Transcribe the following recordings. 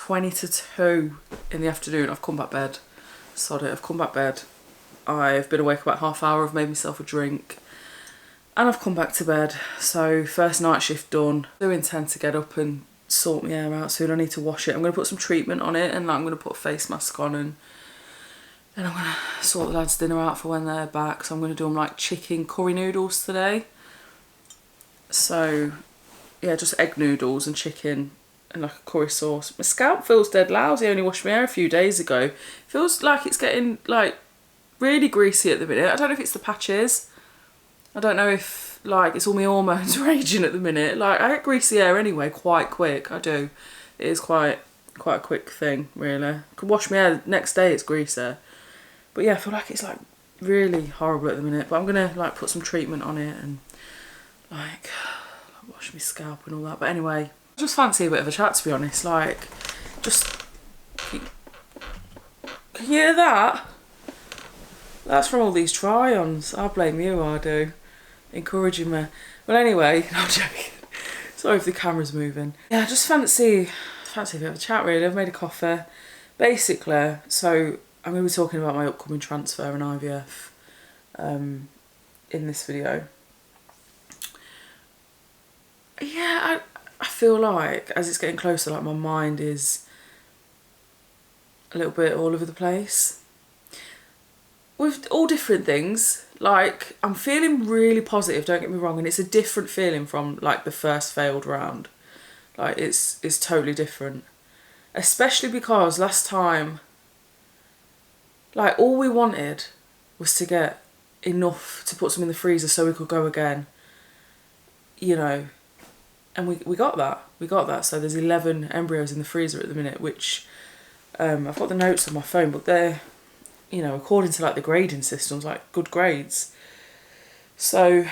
20 to 2 in the afternoon. I've come back bed. Sod it, I've come back bed. I've been awake about half hour, I've made myself a drink. And I've come back to bed. So first night shift done. I do intend to get up and sort my hair out soon. I need to wash it. I'm going to put some treatment on it, and I'm going to put a face mask on, and then I'm going to sort the lads' dinner out for when they're back. So I'm going to do them like chicken curry noodles today. So yeah, just egg noodles and chicken and like a curry sauce. My scalp feels dead lousy. I only washed my hair a few days ago. Feels like it's getting like really greasy at the minute. I don't know if it's the patches. I don't know if like it's all my hormones raging at the minute. Like I get greasy hair anyway quite quick. I do. It is quite a quick thing really. I can wash my hair next day, it's greasy. But yeah, I feel like it's like really horrible at the minute. But I'm gonna like put some treatment on it and like wash my scalp and all that. But anyway, I just fancy a bit of a chat, to be honest. Like, just can you hear that? That's from all these try-ons. I blame you, I do. Encouraging me. Well anyway, no, I'm joking. Sorry if the camera's moving. Yeah, I just fancy a bit of a chat really. I've made a coffee. Basically, so I'm going to be talking about my upcoming transfer and IVF in this video. Yeah, I feel like as it's getting closer, like my mind is a little bit all over the place. With all different things. Like, I'm feeling really positive, don't get me wrong, and it's a different feeling from like the first failed round. Like it's totally different. Especially because last time, like all we wanted was to get enough to put some in the freezer so we could go again. You know, and we got that. We got that. So there's 11 embryos in the freezer at the minute, which I've got the notes on my phone, but they're, you know, according to like the grading systems, like good grades. So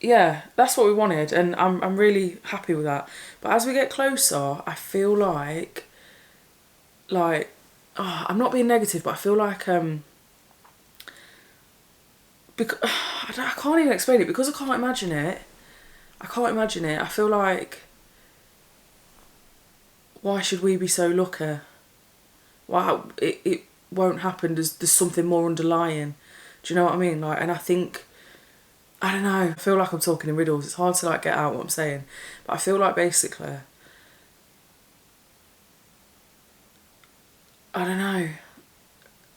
yeah, that's what we wanted, and I'm really happy with that. But as we get closer, I feel like oh, I'm not being negative, but I feel like because I can't even explain it because I can't imagine it. I feel like, why should we be so lucky? Wow, it won't happen. There's something more underlying. Do you know what I mean? Like, and I think, I don't know, I feel like I'm talking in riddles. It's hard to like get out what I'm saying. But I feel like basically, I don't know.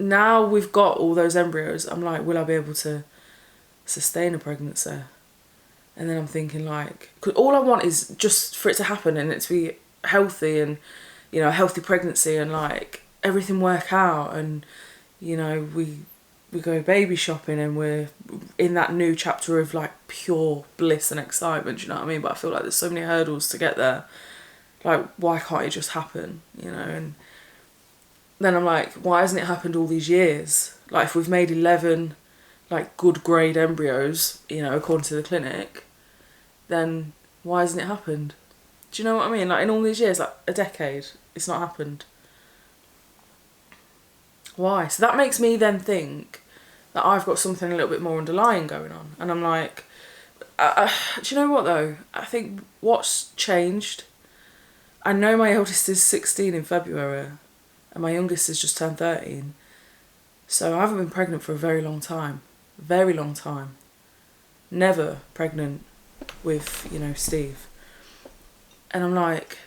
Now we've got all those embryos, I'm like, will I be able to sustain a pregnancy? And then I'm thinking like, cause all I want is just for it to happen and it to be healthy and, you know, a healthy pregnancy and like everything work out and, you know, we go baby shopping and we're in that new chapter of like pure bliss and excitement, do you know what I mean? But I feel like there's so many hurdles to get there. Like, why can't it just happen, you know? And then I'm like, why hasn't it happened all these years? Like, if we've made 11 like good grade embryos, you know, according to the clinic, then why hasn't it happened? Do you know what I mean? Like, in all these years, like a decade, it's not happened. Why? So that makes me then think that I've got something a little bit more underlying going on. And I'm like, do you know what though? I think what's changed, I know my eldest is 16 in February and my youngest has just turned 13. So I haven't been pregnant for a very long time. Very long time. Never pregnant with, you know, Steve. And I'm like,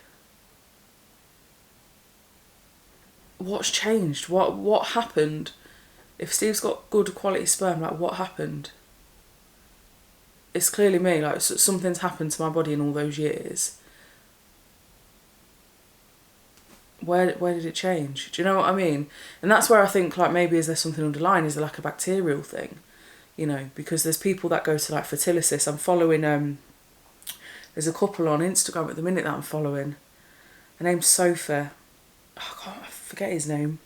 what's changed? What happened? If Steve's got good quality sperm, like what happened? It's clearly me, like something's happened to my body in all those years. Where did it change? Do you know what I mean? And that's where I think like maybe is there something underlying? Is there like a bacterial thing? You know, because there's people that go to like fertility. I'm following there's a couple on Instagram at the minute that I'm following. Her name's Sophie. I forget his name.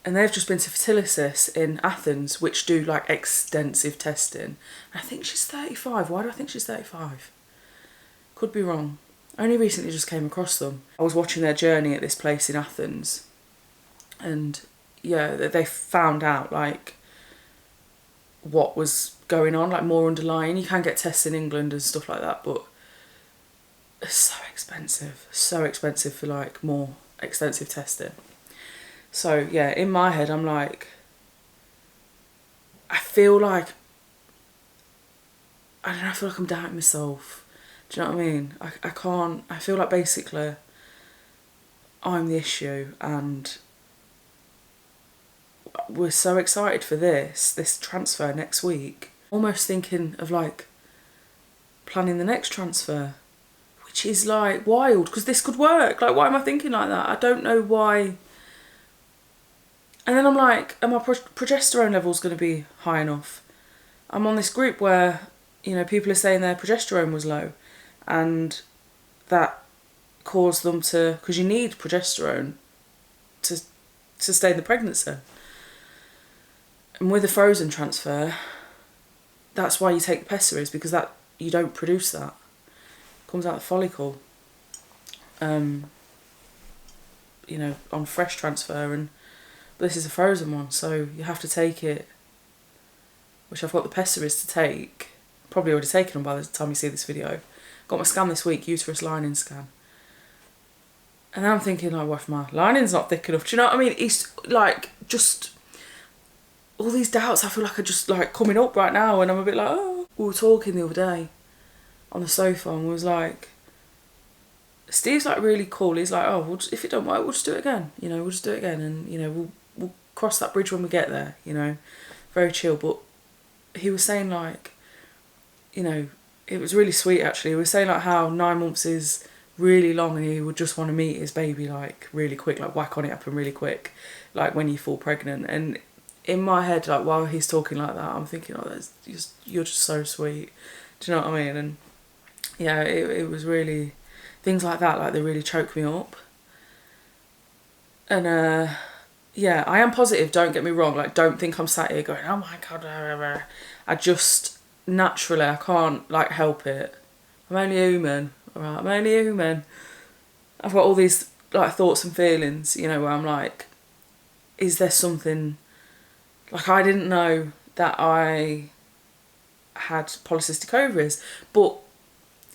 And they've just been to fertility in Athens, which do like extensive testing. And I think she's 35. Why do I think she's 35? Could be wrong. I only recently just came across them. I was watching their journey at this place in Athens. And yeah, they found out like what was going on, like more underlying. You can get tests in England and stuff like that, but It's so expensive for like more extensive testing. So yeah, in my head I'm like, I feel like, I don't know, I feel like I'm doubting myself. Do you know what I mean? I can't, I feel like basically I'm the issue, and we're so excited for this transfer next week. Almost thinking of like planning the next transfer, which is like wild because this could work. Like, why am I thinking like that? I don't know why. And then I'm like, are my progesterone levels going to be high enough? I'm on this group where, you know, people are saying their progesterone was low, and that caused them to, because you need progesterone to sustain the pregnancy. And with a frozen transfer, that's why you take the pessaries, because that you don't produce that. It comes out the follicle. You know, on fresh transfer, and but this is a frozen one, so you have to take it, which I've got the pessaries to take. Probably already taken them by the time you see this video. Got my scan this week, uterus lining scan. And then I'm thinking, like, what if my lining's not thick enough? Do you know what I mean? It's like, just all these doubts I feel like are just like coming up right now, and I'm a bit like, oh. We were talking the other day on the sofa, and we was like, Steve's like really cool. He's like, oh, we'll just, if it don't work, we'll just do it again. You know, we'll just do it again, and you know, we'll cross that bridge when we get there. You know, very chill. But he was saying like, you know, it was really sweet actually. He was saying like how 9 months is really long, and he would just want to meet his baby like really quick, like whack on it up and really quick, like when you fall pregnant. And in my head, like while he's talking like that, I'm thinking, oh, you're just so sweet. Do you know what I mean? And yeah, it was really, things like that, like they really choke me up. And yeah, I am positive, don't get me wrong, like don't think I'm sat here going, oh my god, blah, blah, blah. I just naturally, I can't like help it. I'm only human, alright, I'm only human. I've got all these like thoughts and feelings, you know, where I'm like, is there something, like I didn't know that I had polycystic ovaries, but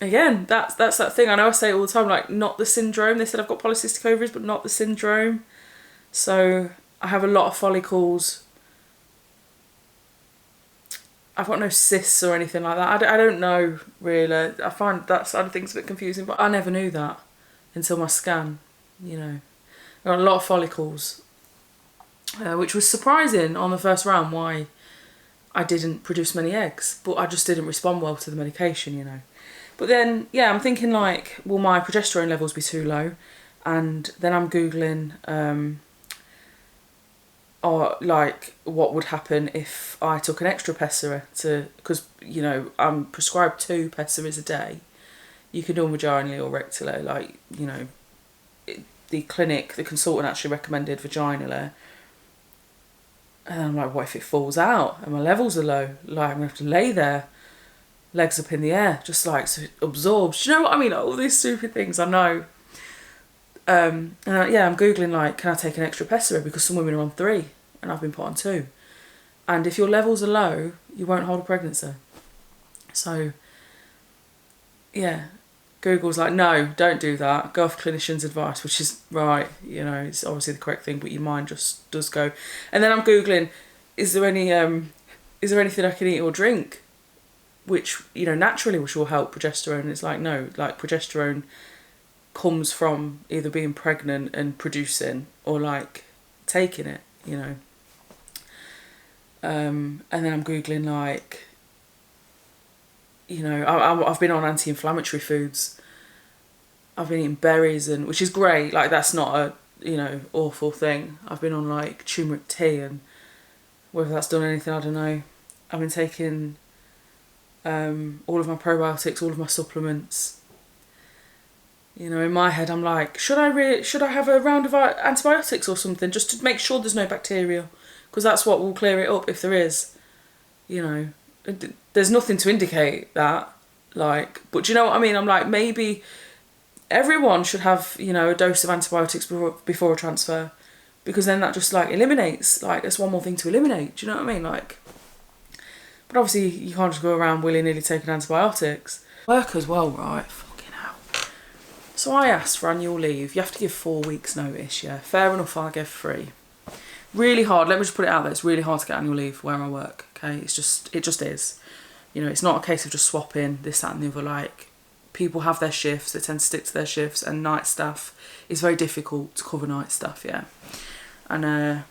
again, that's that thing. I know I say it all the time, like not the syndrome. They said I've got polycystic ovaries, but not the syndrome. So I have a lot of follicles. I've got no cysts or anything like that. I don't know really. I find that side of things a bit confusing, but I never knew that until my scan. You know, I got a lot of follicles, which was surprising on the first round. Why I didn't produce many eggs, but I just didn't respond well to the medication. You know. But then, yeah, I'm thinking like, will my progesterone levels be too low? And then I'm Googling, or like, what would happen if I took an extra pessary to, because, you know, I'm prescribed 2 pessaries a day. You can do them vaginally or rectally, like, you know, the consultant actually recommended vaginally. And I'm like, what if it falls out and my levels are low? Like, I'm going to have to lay there, legs up in the air, just like so it absorbs. Do you know what I mean? All these stupid things, I know. And yeah, I'm Googling like, can I take an extra pessary? Because some women are on 3 and I've been put on 2. And if your levels are low, you won't hold a pregnancy. So, yeah, Google's like, no, don't do that. Go off clinician's advice, which is right. You know, it's obviously the correct thing, but your mind just does go. And then I'm Googling, is there anything I can eat or drink which, you know, naturally which will help progesterone? It's like, no, like progesterone comes from either being pregnant and producing or like taking it, you know. And then I'm Googling like, you know, I've been on anti-inflammatory foods. I've been eating berries, and which is great, like that's not a, you know, awful thing. I've been on like turmeric tea, and whether that's done anything, I don't know. I've been taking all of my probiotics, all of my supplements. You know, in my head, I'm like, should I have a round of antibiotics or something just to make sure there's no bacteria? Because that's what will clear it up if there is. You know, there's nothing to indicate that. Like, but do you know what I mean? I'm like, maybe everyone should have, you know, a dose of antibiotics before a transfer, because then that just like eliminates, like, that's one more thing to eliminate. Do you know what I mean? Like, but obviously you can't just go around willy-nilly taking antibiotics. Work as well, right? Fucking hell. So I asked for annual leave. You have to give 4 weeks notice, yeah. Fair enough, I gave 3. Really hard, let me just put it out there, it's really hard to get annual leave where I work, okay? It just is. You know, it's not a case of just swapping this, that and the other. Like, people have their shifts, they tend to stick to their shifts, and night staff, it's very difficult to cover night staff, yeah. And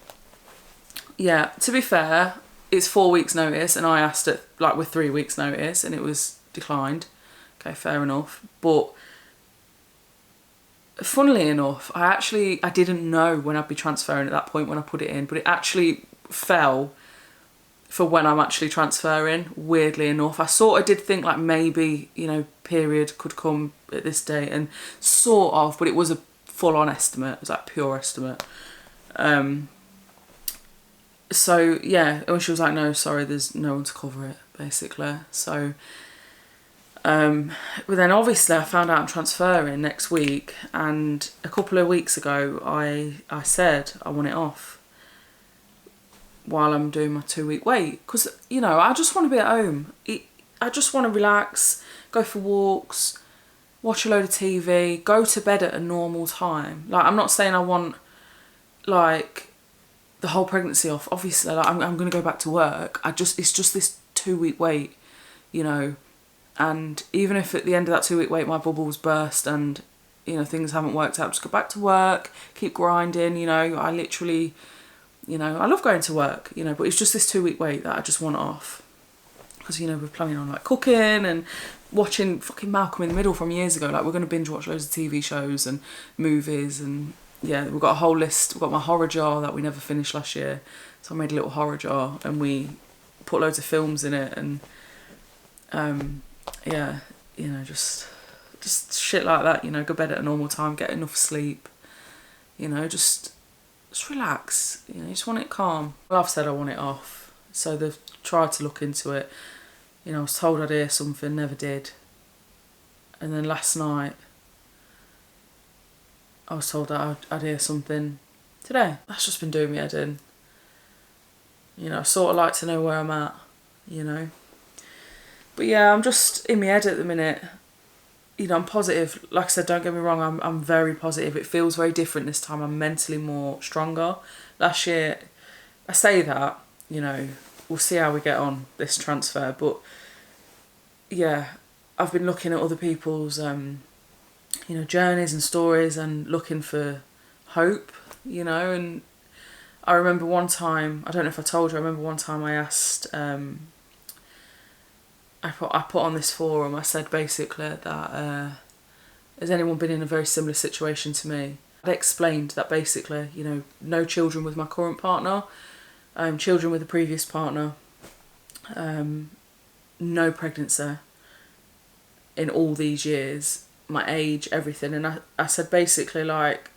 yeah, to be fair, it's 4 weeks notice, and I asked it like with 3 weeks notice, and it was declined. Okay, fair enough. But funnily enough, I didn't know when I'd be transferring at that point when I put it in, but it actually fell for when I'm actually transferring, weirdly enough. I sort of did think like maybe, you know, period could come at this date, and sort of, but it was a full-on estimate. It was like pure estimate. So yeah, when she was like, no, sorry, there's no one to cover it, basically. So but then obviously I found out I'm transferring next week, and a couple of weeks ago I said I want it off while I'm doing my 2-week wait, because, you know, I just want to be at home. I just want to relax, go for walks, watch a load of TV, go to bed at a normal time. Like, I'm not saying I want like the whole pregnancy off. Obviously, like, I'm going to go back to work. It's just this 2-week wait, you know. And even if at the end of that 2-week wait my bubble's burst and, you know, things haven't worked out, just go back to work, keep grinding, you know. I literally, you know, I love going to work, you know, but it's just this 2-week wait that I just want off. Because, you know, we're planning on like cooking and watching fucking Malcolm in the Middle from years ago. Like, we're going to binge watch loads of TV shows and movies, and yeah, we've got a whole list. We've got my horror jar that we never finished last year. So I made a little horror jar and we put loads of films in it, and yeah, you know, just shit like that, you know, go bed at a normal time, get enough sleep, you know, just relax, you know, you just want it calm. Well, I've said I want it off, so they've tried to look into it. You know, I was told I'd hear something, never did. And then last night I was told that I'd hear something today. That's just been doing me head in. You know, I sort of like to know where I'm at, you know. But yeah, I'm just in my head at the minute. You know, I'm positive. Like I said, don't get me wrong, I'm very positive. It feels very different this time. I'm mentally more stronger. Last year, I say that, you know, we'll see how we get on this transfer. But yeah, I've been looking at other people's, you know, journeys and stories and looking for hope, you know. And I remember one time, I don't know if I told you, I remember one time I asked, I put on this forum, I said basically that, has anyone been in a very similar situation to me? I explained that basically, you know, no children with my current partner, children with a previous partner, no pregnancy in all these years, my age, everything. And I said basically, like,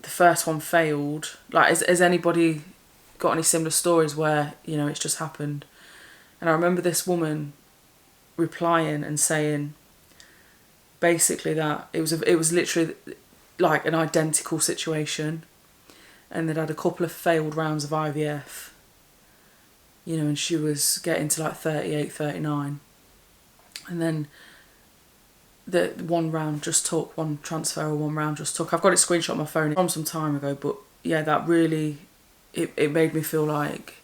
the first one failed. Like, has anybody got any similar stories where, you know, it's just happened? And I remember this woman replying and saying basically that it was literally like an identical situation, and they'd had a couple of failed rounds of IVF, you know, and she was getting to like 38, 39. And then the one transfer or one round just took. I've got it screenshot on my phone from some time ago, but yeah, that really, it made me feel like,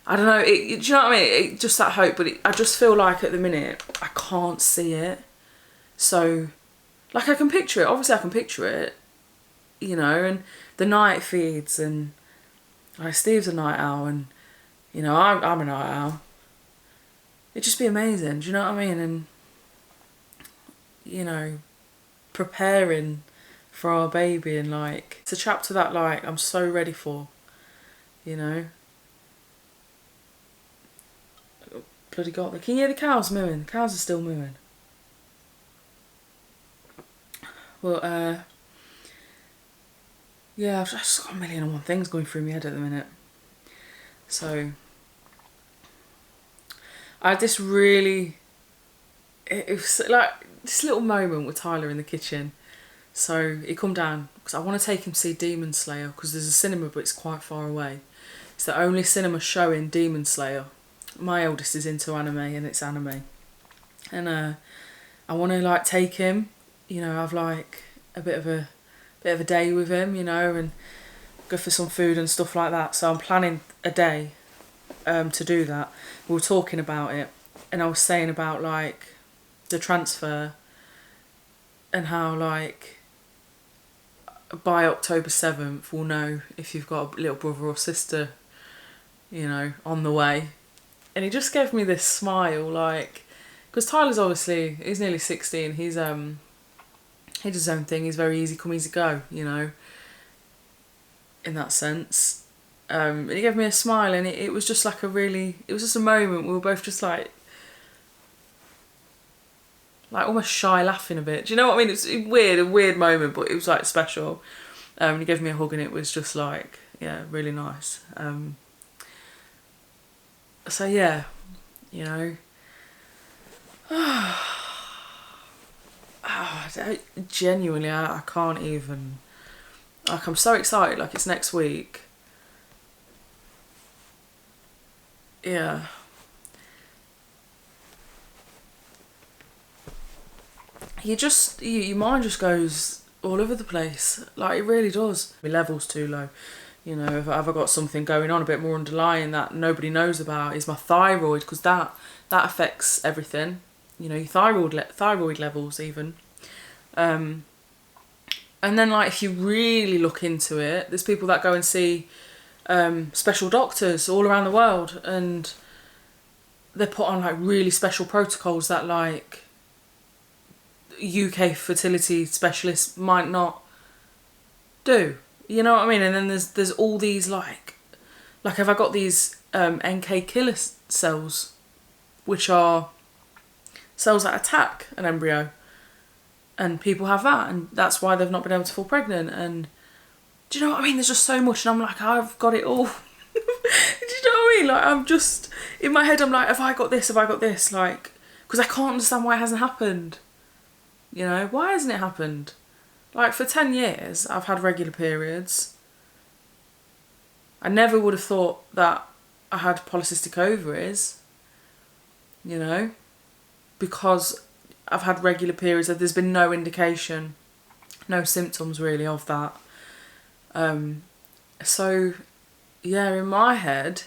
I don't know, do you know what I mean? Just that hope, but I just feel like at the minute, I can't see it. So, like, I can picture it. Obviously, I can picture it, you know, and the night feeds, and like, Steve's a night owl, and, you know, I'm a night owl. It'd just be amazing, do you know what I mean? And, you know, preparing for our baby, and, like, it's a chapter that, like, I'm so ready for, you know. Bloody God, can you hear the cows mooing? The cows are still mooing. Well, yeah, I've just got a million and one things going through my head at the minute. So, I had this really, it was like this little moment with Tyler in the kitchen. So he come down because I want to take him to see Demon Slayer, because there's a cinema but it's quite far away. It's the only cinema showing Demon Slayer. My eldest is into anime, and it's anime. and I want to like take him, you know, have like a bit of a day with him, you know, and go for some food and stuff like that. So I'm planning a day to do that. We were talking about it, and I was saying about like the transfer and how like by October 7th we'll know if you've got a little brother or sister, you know, on the way. And he just gave me this smile, like, because Tyler's obviously, he's nearly 16, he does his own thing, he's very easy come, easy go, you know, in that sense. And he gave me a smile, and it was just like it was just a moment, we were both just like almost shy laughing a bit. Do you know what I mean? It's a weird moment, but it was like special. And he gave me a hug, and it was just like, yeah, really nice. So yeah, you know, genuinely, I can't even, like, I'm so excited, like it's next week. Yeah. Your mind just goes all over the place, like it really does. My level's too low, you know. Have I got something going on a bit more underlying that nobody knows about? Is my thyroid, because that affects everything, you know, your thyroid levels even. And then like if you really look into it, there's people that go and see special doctors all around the world, and they're put on like really special protocols that like UK fertility specialists might not do. You know what I mean? And then there's all these like have I got these NK killer cells, which are cells that attack an embryo, and people have that, and that's why they've not been able to fall pregnant. And do you know what I mean? There's just so much, and I'm like, I've got it all. Do you know what I mean? Like, I'm just in my head, I'm like, have I got this? Have I got this? Like, because I can't understand why it hasn't happened. You know, why hasn't it happened? Like, for 10 years, I've had regular periods. I never would have thought that I had polycystic ovaries, you know, because I've had regular periods. There's been no indication, no symptoms really of that. So, yeah, in my head,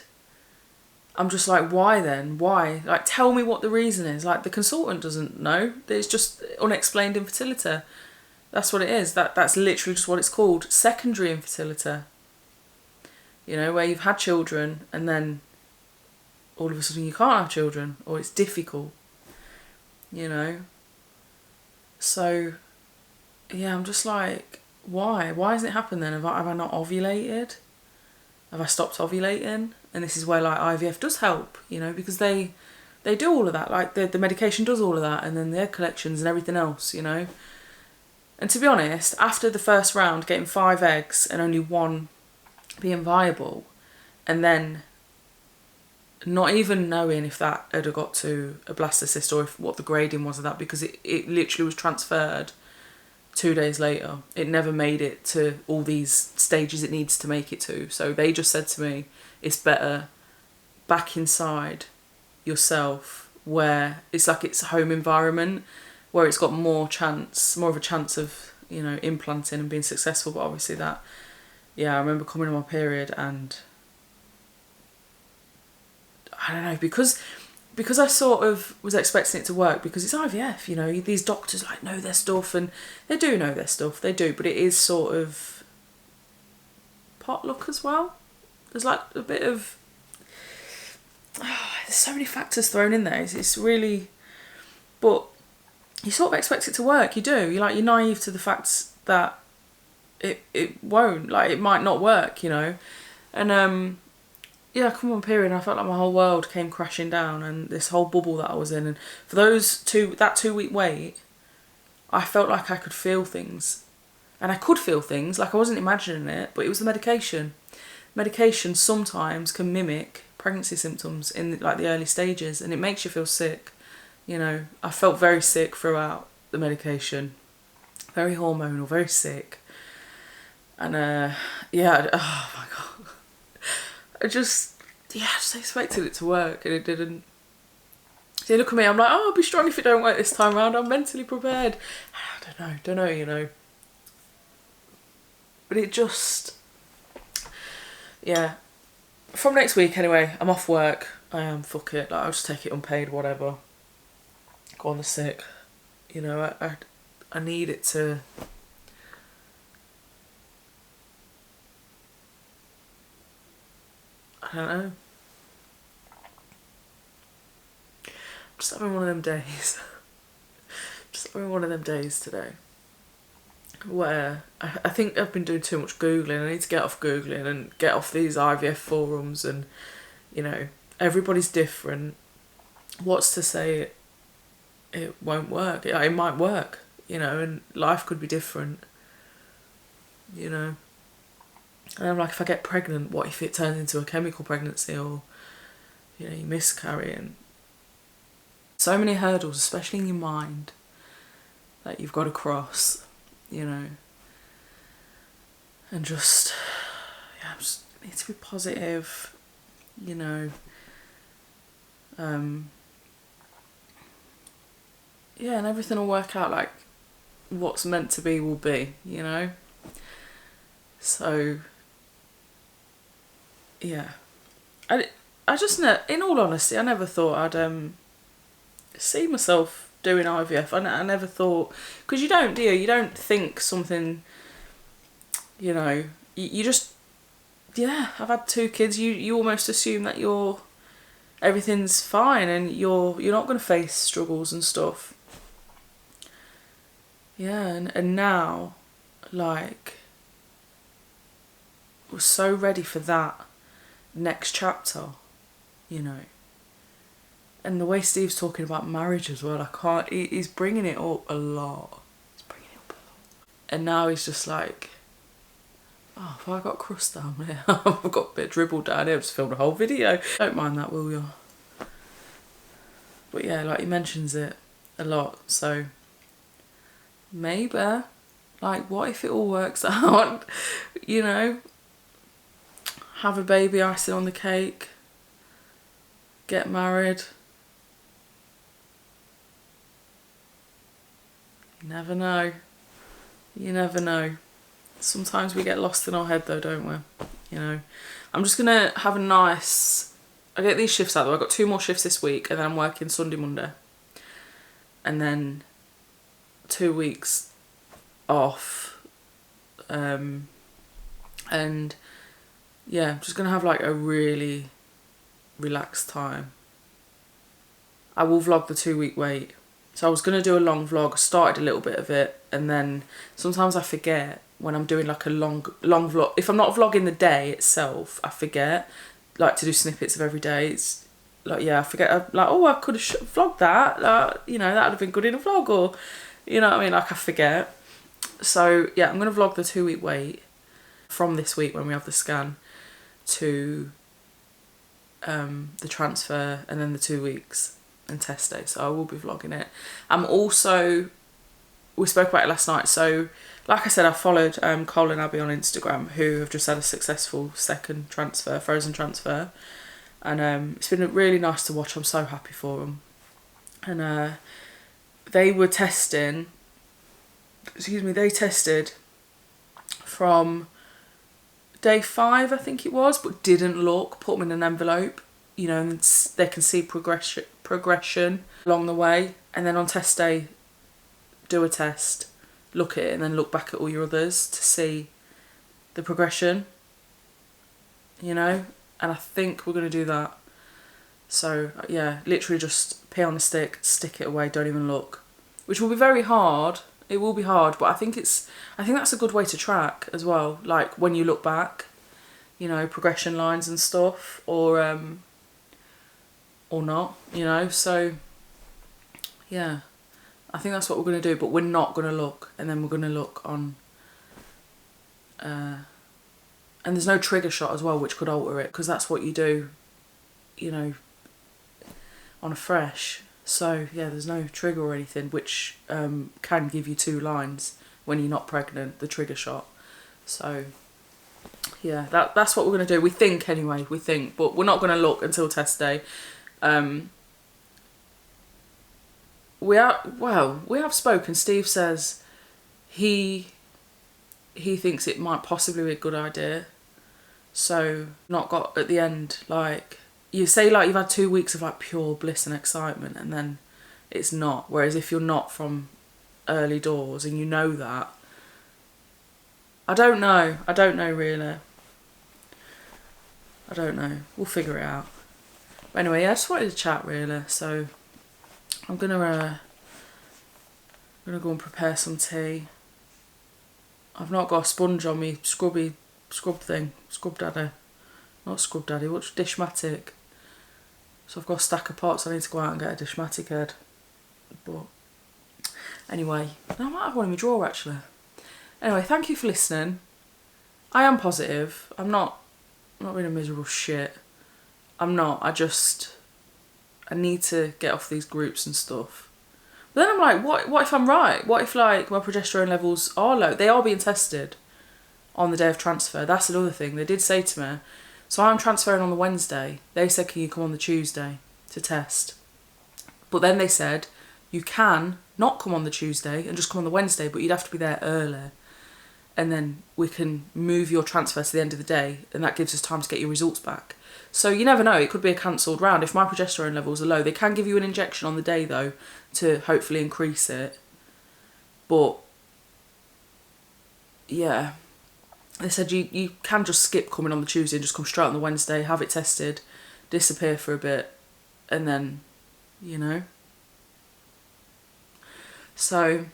I'm just like, why then? Why? Like, tell me what the reason is. Like, the consultant doesn't know. It's just unexplained infertility. That's what it is. That's literally just what it's called. Secondary infertility. You know, where you've had children and then all of a sudden you can't have children, or it's difficult. You know? So, yeah, I'm just like, why? Why hasn't it happened then? Have I not ovulated? Have I stopped ovulating? And this is where like IVF does help, you know, because they do all of that. Like the medication does all of that, and then the egg collections and everything else, you know. And to be honest, after the first round, getting 5 eggs and only 1 being viable, and then not even knowing if that had got to a blastocyst or if what the grading was of that, because it literally was transferred 2 days later. It never made it to all these stages it needs to make it to. So they just said to me, it's better back inside yourself, where it's like it's a home environment, where it's got more of a chance of, you know, implanting and being successful. But obviously that, yeah, I remember coming on my period, and I don't know, because I sort of was expecting it to work, because it's IVF, you know, these doctors like know their stuff, and they do know their stuff, they do, but it is sort of potluck as well. There's like a bit of, there's so many factors thrown in there. It's really, but you sort of expect it to work. You do. You're naive to the facts that it won't. Like, it might not work, you know. And yeah, I come on period, and I felt like my whole world came crashing down, and this whole bubble that I was in. And for that 2 week wait, I felt like I could feel things, and I could feel things. Like, I wasn't imagining it, but it was the medication. Medication sometimes can mimic pregnancy symptoms in like the early stages, and it makes you feel sick. You know, I felt very sick throughout the medication, very hormonal, very sick, and yeah, oh my god, I just expected it to work, and it didn't. So you look at me, I'm like, oh, I'll be strong if it don't work this time around. I'm mentally prepared. I don't know, you know. But it just, yeah. From next week anyway, I'm off work. I am, fuck it. Like, I'll just take it unpaid, whatever. Go on the sick. You know, I need it to... I don't know. I'm just having one of them days. Just having one of them days today. Where I think I've been doing too much Googling. I need to get off Googling and get off these IVF forums, and, you know, everybody's different. What's to say it won't work? It might work, you know, and life could be different, you know. And I'm like, if I get pregnant, what if it turns into a chemical pregnancy, or, you know, you miscarry? And so many hurdles, especially in your mind, that you've got to cross, you know. And just, yeah, just need to be positive, you know. Yeah, and everything will work out. Like, what's meant to be will be, you know. So, yeah, I just in all honesty, I never thought I'd see myself doing IVF. I never thought, because you don't, do you? You don't think something, you know, you just, yeah, I've had 2 kids. You almost assume that everything's fine and you're not going to face struggles and stuff. Yeah, and now, like, we're so ready for that next chapter, you know. And the way Steve's talking about marriage as well, he's bringing it up a lot. And now he's just like, oh, have I got crust down here? I've got a bit of dribble down here. I've just filmed a whole video. Don't mind that, will you? But yeah, like, he mentions it a lot, so maybe, like, what if it all works out? You know, have a baby, icing on the cake, get married. You never know. You never know. Sometimes we get lost in our head though, don't we? You know. I'm just gonna have a nice... I get these shifts out though. I've got 2 more shifts this week, and then I'm working Sunday, Monday. And then 2 weeks off. And yeah, I'm just gonna have like a really relaxed time. I will vlog the 2-week wait. So I was gonna do a long vlog, started a little bit of it, and then sometimes I forget when I'm doing like a long vlog. If I'm not vlogging the day itself, I forget, like, to do snippets of every day. It's like, yeah, I forget. I'm like, oh, I could have vlogged that. Like, you know, that would have been good in a vlog, or, you know what I mean? Like, I forget. So yeah, I'm gonna vlog the 2-week wait from this week when we have the scan to the transfer, and then the 2 weeks and test day. So I will be vlogging it. I'm also, we spoke about it last night, so like I said, I followed Cole and Abby on Instagram, who have just had a successful second transfer, frozen transfer, and it's been really nice to watch. I'm so happy for them. And they were testing, they tested from day 5, I think it was, but didn't look, put them in an envelope, you know, and they can see progression along the way. And then on test day, do a test, look at it, and then look back at all your others to see the progression, you know. And I think we're going to do that. So yeah, literally just pee on the stick, stick it away, don't even look, which will be very hard. It will be hard, but I think that's a good way to track as well, like when you look back, you know, progression lines and stuff, or not, you know. So yeah, I think that's what we're going to do, but we're not going to look, and then we're going to look on and there's no trigger shot as well, which could alter it, because that's what you do, you know, on a fresh. So yeah, there's no trigger or anything, which can give you 2 lines when you're not pregnant, the trigger shot. So yeah, that's what we're going to do. We think anyway, but we're not going to look until test day. we have spoken. Steve says he thinks it might possibly be a good idea. So not got at the end, like, you say like you've had 2 weeks of like pure bliss and excitement, and then it's not. Whereas if you're not from early doors and you know that, I don't know really. I don't know. We'll figure it out. But anyway, yeah, I just wanted to chat really. So I'm gonna go and prepare some tea. I've not got a sponge on me, scrub daddy. Not scrub daddy, what's Dishmatic? So I've got a stack of pots, I need to go out and get a Dishmatic head. But anyway, I might have one in my drawer actually. Anyway, thank you for listening. I am positive. I'm not being a miserable shit. I'm not. I need to get off these groups and stuff. But then I'm like, what if I'm right? What if like my progesterone levels are low? They are being tested on the day of transfer. That's another thing. They did say to me, so I'm transferring on the Wednesday. They said, can you come on the Tuesday to test? But then they said, you can not come on the Tuesday and just come on the Wednesday, but you'd have to be there early. And then we can move your transfer to the end of the day, and that gives us time to get your results back. So you never know, it could be a cancelled round. If my progesterone levels are low, they can give you an injection on the day though to hopefully increase it. But yeah, they said you can just skip coming on the Tuesday and just come straight on the Wednesday, have it tested, disappear for a bit, and then, you know. So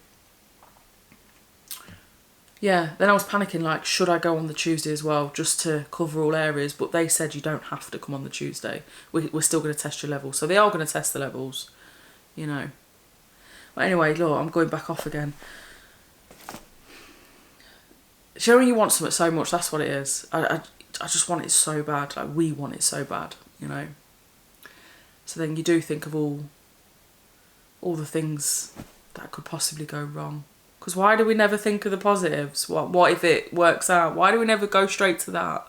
yeah, then I was panicking, like, should I go on the Tuesday as well, just to cover all areas? But they said you don't have to come on the Tuesday. We're still going to test your levels. So they are going to test the levels, you know. But anyway, look, I'm going back off again. You know when you want something so much, that's what it is. I just want it so bad. Like, we want it so bad, you know. So then you do think of all the things that could possibly go wrong. Because why do we never think of the positives? What if it works out? Why do we never go straight to that?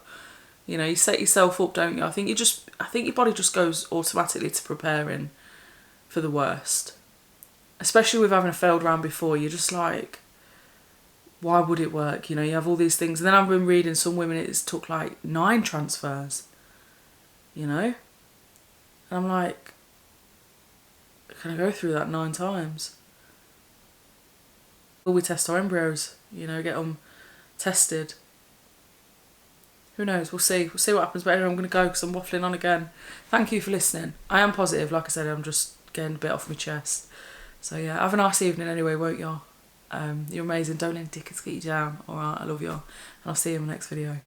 You know, you set yourself up, don't you? I think your body just goes automatically to preparing for the worst. Especially with having a failed round before, you're just like, why would it work? You know, you have all these things. And then I've been reading some women, it's took like 9 transfers, you know? And I'm like, can I go through that 9 times? Will we test our embryos? You know, get them tested. Who knows? We'll see. We'll see what happens. But anyway, I'm going to go because I'm waffling on again. Thank you for listening. I am positive. Like I said, I'm just getting a bit off my chest. So yeah, have a nice evening anyway, won't y'all? You're amazing. Don't let any dickheads get you down. Alright, I love y'all. And I'll see you in my next video.